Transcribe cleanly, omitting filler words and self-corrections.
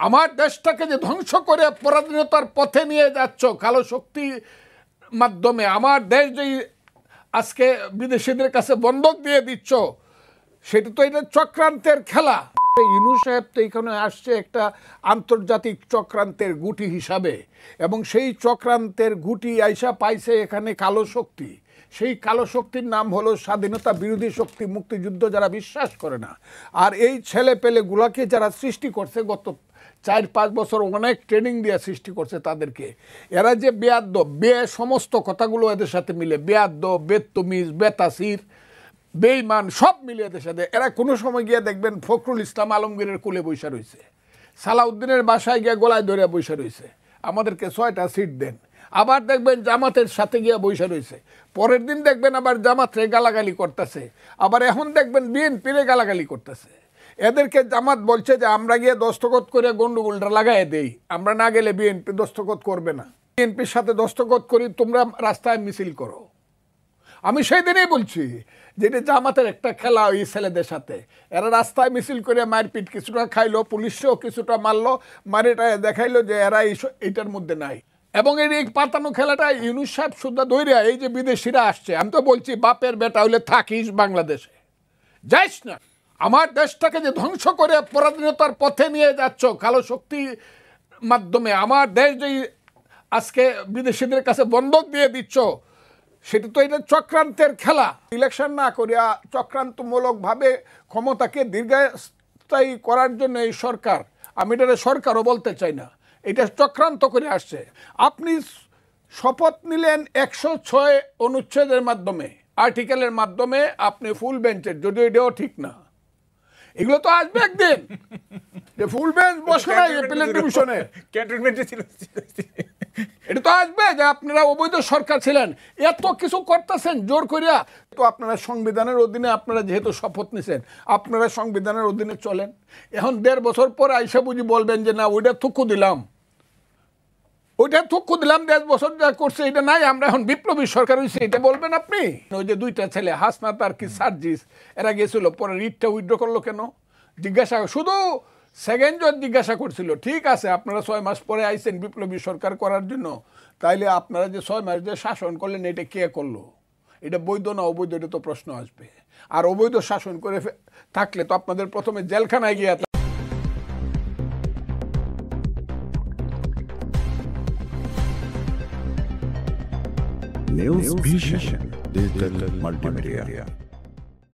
আমার দেশটাকে যে ধ্বংস করে পরাধীনতার পথে নিয়ে যাচ্ছ কালো শক্তির মাধ্যমে, আমার দেশ যে আজকে বিদেশিদের কাছে বন্ধক দিয়ে দিচ্ছ, সেটা তো এটা চক্রান্তের খেলা। ইউনূস সাহেব তো এখানে আসছে একটা আন্তর্জাতিক চক্রান্তের গুটি হিসাবে, এবং সেই চক্রান্তের গুটি আইসা পাইছে এখানে কালো শক্তি। সেই কালো শক্তির নাম হলো স্বাধীনতা বিরোধী শক্তি, মুক্তিযুদ্ধ যারা বিশ্বাস করে না। আর এই ছেলে পেলেগুলোকে যারা সৃষ্টি করছে গত 4-5 বছর অনেক ট্রেনিং দিয়ে সৃষ্টি করছে তাদেরকে, এরা যে বেয়াদ্দব, সমস্ত কথাগুলো এদের সাথে মিলে, বেয়াদ্দব, বেত্তমিজ, বেতাসির, বেঈমান সব মিলে এদের সাথে। এরা কোনো সময় গিয়ে দেখবেন ফখরুল ইসলাম আলমগীরের কোলে বৈশা রয়েছে, সালাউদ্দিনের বাসায় গিয়ে গলায় ধরে বৈশা রয়েছে, আমাদেরকে 6টা সিট দেন। আবার দেখবেন জামাতের সাথে গিয়ে বৈশা রয়েছে, পরের দিন দেখবেন আবার জামাতরে গালাগালি করতেছে, আবার এখন দেখবেন বিএনপিরে গালাগালি করতেছে। এদেরকে জামাত বলছে যে আমরা গিয়ে দস্তখত করে গন্ডগোলটা লাগাই দেই, আমরা না গেলে বিএনপি দস্তখত করবে না, বিএনপির সাথে দস্তখত করি, তোমরা রাস্তায় মিছিল করো। আমি সেই দিনেই বলছি যে এটা জামাতের একটা খেলা ওই ছেলেদের সাথে। এরা রাস্তায় মিছিল করে মারপিট কিছুটা খাইলো, পুলিশও কিছুটা মারলো, মারিটা দেখাইলো যে এরা এইটার মধ্যে নাই। এবং এই পাতানো খেলাটা ইউনূস সাহেব সুদ্ধা ধৈর্য, এই যে বিদেশিরা আসছে, আমি তো বলছি বাপের বেটা হইলে থাকিস বাংলাদেশে, যাইস না। আমার দেশটাকে যে ধ্বংস করে পরাধীনতার পথে নিয়ে যাচ্ছ কালো শক্তির মাধ্যমে, আমার দেশ যে আজকে বিদেশিদের কাছে বন্ধক দিয়ে দিচ্ছ, সেটা তো এটা চক্রান্তের খেলা। ইলেকশন না করিয়া চক্রান্তমূলকভাবে ক্ষমতাকে দীর্ঘস্থায়ী করার জন্য এই সরকার, আমি এটা সরকারও বলতে চাই না, এটা চক্রান্ত করে আসছে। আপনি শপথ নিলেন 106 অনুচ্ছেদের মাধ্যমে, আর্টিকেলের মাধ্যমে, আপনি ফুল বেঞ্চের, যদিও এটাও ঠিক না। এগুলো তো আসবে একদিন, যে ফুল বেঞ্চ বসে না প্লেন ডিভিশনে, ক্যান্টনমেন্টে ছিল, এটা তো আসবে যে আপনারা অবৈধ সরকার ছিলেন, এত কিছু করতেছেন জোর করিয়া। তো আপনারা সংবিধানের অধীনে, আপনারা যেহেতু শপথ নিছেন, আপনারা সংবিধানের অধীনে চলেন। এখন 1.5 বছর পর আইসা বুঝি বলবেন যে না ওইটা থুকু দিলাম, 1.5 বছর যা করছে এটা নাই, আমরা এখন বিপ্লবী সরকার হয়েছে, এটা বলবেন আপনি? ওই যে 2টা ছেলে হাসনাত আর কি সার্জিস, এরা গেছিল, পরে রিটটা উইথড্র করলো কেন জিজ্ঞাসা, শুধু সেকেন্ড জজ জিজ্ঞাসা করছিল, ঠিক আছে আপনারা 6 মাস পরে আইছেন বিপ্লবী সরকার করার জন্য, তাইলে আপনারা যে 6 মাস যে শাসন করলেন এটা কে করলো, এটা বৈধ না অবৈধ, এটা তো প্রশ্ন আসবে। আর অবৈধ শাসন করে থাকলে তো আপনাদের প্রথমে জেলখানায় গিয়ে News Vision Digital Multimedia.